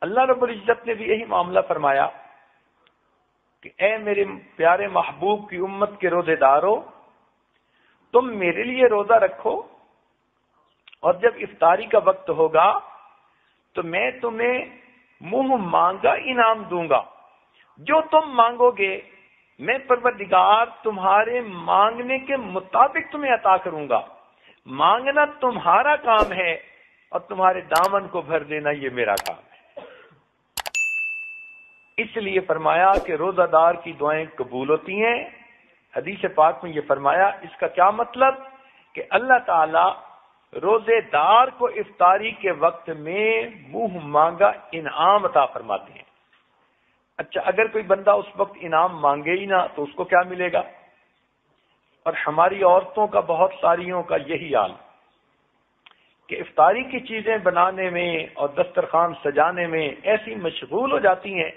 اللہ رب العزت نے بھی یہی معاملہ فرمایا کہ اے میرے پیارے محبوب کی امت کے روزے دارو، تم میرے لیے روزہ رکھو، اور جب افطاری کا وقت ہوگا تو میں تمہیں منہ مانگا انعام دوں گا۔ جو تم مانگو گے میں پروردگار تمہارے مانگنے کے مطابق تمہیں عطا کروں گا۔ مانگنا تمہارا کام ہے اور تمہارے دامن کو بھر دینا یہ میرا کام ہے۔ اس لیے فرمایا کہ روزہ دار کی دعائیں قبول ہوتی ہیں۔ حدیث پاک میں یہ فرمایا، اس کا کیا مطلب کہ اللہ تعالی روزے دار کو افطاری کے وقت میں منہ مانگا انعام عطا فرماتے ہیں۔ اچھا، اگر کوئی بندہ اس وقت انعام مانگے ہی نہ تو اس کو کیا ملے گا؟ اور ہماری عورتوں کا، بہت ساریوں کا یہی حال کہ افطاری کی چیزیں بنانے میں اور دسترخوان سجانے میں ایسی مشغول ہو جاتی ہیں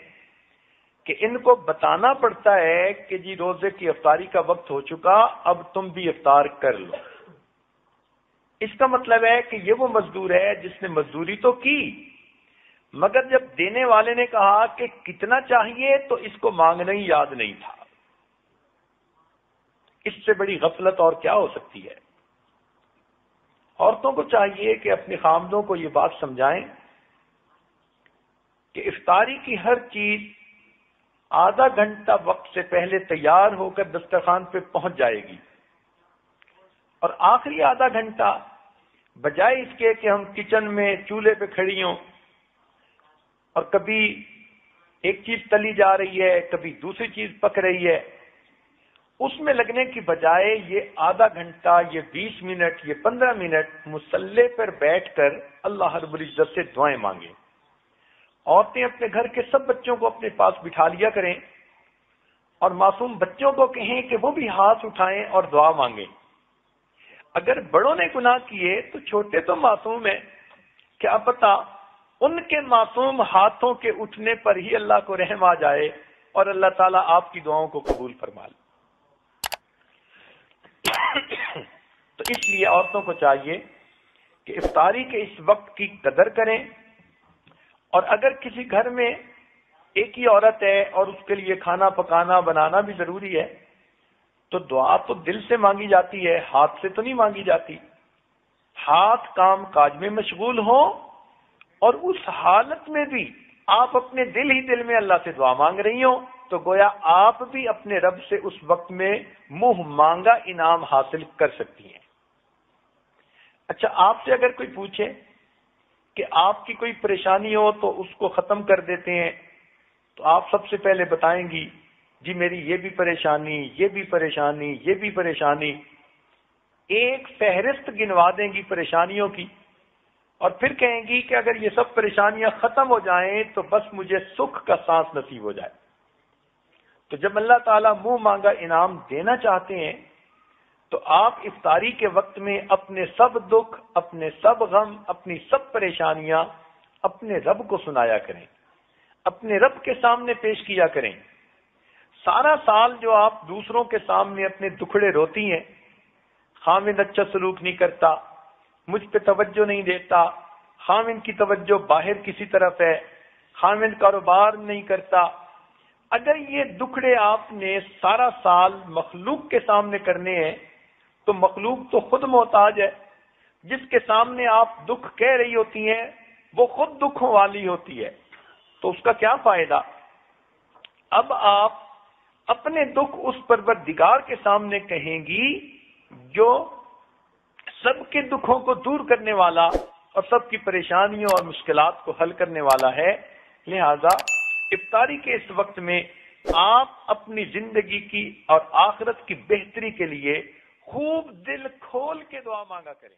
کہ ان کو بتانا پڑتا ہے کہ جی روزے کی افطاری کا وقت ہو چکا، اب تم بھی افطار کر لو۔ اس کا مطلب ہے کہ یہ وہ مزدور ہے جس نے مزدوری تو کی، مگر جب دینے والے نے کہا کہ کتنا چاہیے تو اس کو مانگنا ہی یاد نہیں تھا۔ اس سے بڑی غفلت اور کیا ہو سکتی ہے؟ عورتوں کو چاہیے کہ اپنے خامدوں کو یہ بات سمجھائیں کہ افطاری کی ہر چیز آدھا گھنٹہ وقت سے پہلے تیار ہو کر دسترخوان پہ پہنچ جائے گی، اور آخری آدھا گھنٹہ بجائے اس کے کہ ہم کچن میں چولہے پہ کھڑی ہوں اور کبھی ایک چیز تلی جا رہی ہے، کبھی دوسری چیز پک رہی ہے، اس میں لگنے کی بجائے یہ آدھا گھنٹہ، یہ 20 منٹ، یہ 15 منٹ مصلی پر بیٹھ کر اللہ رب العزت سے دعائیں مانگیں۔ عورتیں اپنے گھر کے سب بچوں کو اپنے پاس بٹھا لیا کریں اور معصوم بچوں کو کہیں کہ وہ بھی ہاتھ اٹھائیں اور دعا مانگیں۔ اگر بڑوں نے گناہ کیے تو چھوٹے تو معصوم ہیں، کیا پتہ ان کے معصوم ہاتھوں کے اٹھنے پر ہی اللہ کو رحم آ جائے اور اللہ تعالیٰ آپ کی دعاؤں کو قبول فرما لے۔ تو اس لیے عورتوں کو چاہیے کہ افطاری کے اس وقت کی قدر کریں، اور اگر کسی گھر میں ایک ہی عورت ہے اور اس کے لیے کھانا پکانا بنانا بھی ضروری ہے تو دعا تو دل سے مانگی جاتی ہے، ہاتھ سے تو نہیں مانگی جاتی۔ ہاتھ کام کاج میں مشغول ہوں اور اس حالت میں بھی آپ اپنے دل ہی دل میں اللہ سے دعا مانگ رہی ہوں تو گویا آپ بھی اپنے رب سے اس وقت میں منہ مانگا انعام حاصل کر سکتی ہیں۔ اچھا، آپ سے اگر کوئی پوچھے کہ آپ کی کوئی پریشانی ہو تو اس کو ختم کر دیتے ہیں، تو آپ سب سے پہلے بتائیں گی جی میری یہ بھی پریشانی، یہ بھی پریشانی، یہ بھی پریشانی، ایک فہرست گنوا دیں گی پریشانیوں کی، اور پھر کہیں گی کہ اگر یہ سب پریشانیاں ختم ہو جائیں تو بس مجھے سکھ کا سانس نصیب ہو جائے۔ تو جب اللہ تعالیٰ منہ مانگا انعام دینا چاہتے ہیں تو آپ افطاری کے وقت میں اپنے سب دکھ، اپنے سب غم، اپنی سب پریشانیاں اپنے رب کو سنایا کریں، اپنے رب کے سامنے پیش کیا کریں۔ سارا سال جو آپ دوسروں کے سامنے اپنے دکھڑے روتی ہیں، خاوند اچھا سلوک نہیں کرتا، مجھ پہ توجہ نہیں دیتا، خاوند کی توجہ باہر کسی طرف ہے، خاوند کاروبار نہیں کرتا، اگر یہ دکھڑے آپ نے سارا سال مخلوق کے سامنے کرنے ہیں تو مخلوق تو خود محتاج ہے، جس کے سامنے آپ دکھ کہہ رہی ہوتی ہیں وہ خود دکھوں والی ہوتی ہے، تو اس کا کیا فائدہ؟ اب آپ اپنے دکھ اس پروردگار کے سامنے کہیں گی جو سب کے دکھوں کو دور کرنے والا اور سب کی پریشانیوں اور مشکلات کو حل کرنے والا ہے۔ لہذا افطاری کے اس وقت میں آپ اپنی زندگی کی اور آخرت کی بہتری کے لیے خوب دل کھول کے دعا مانگا کریں۔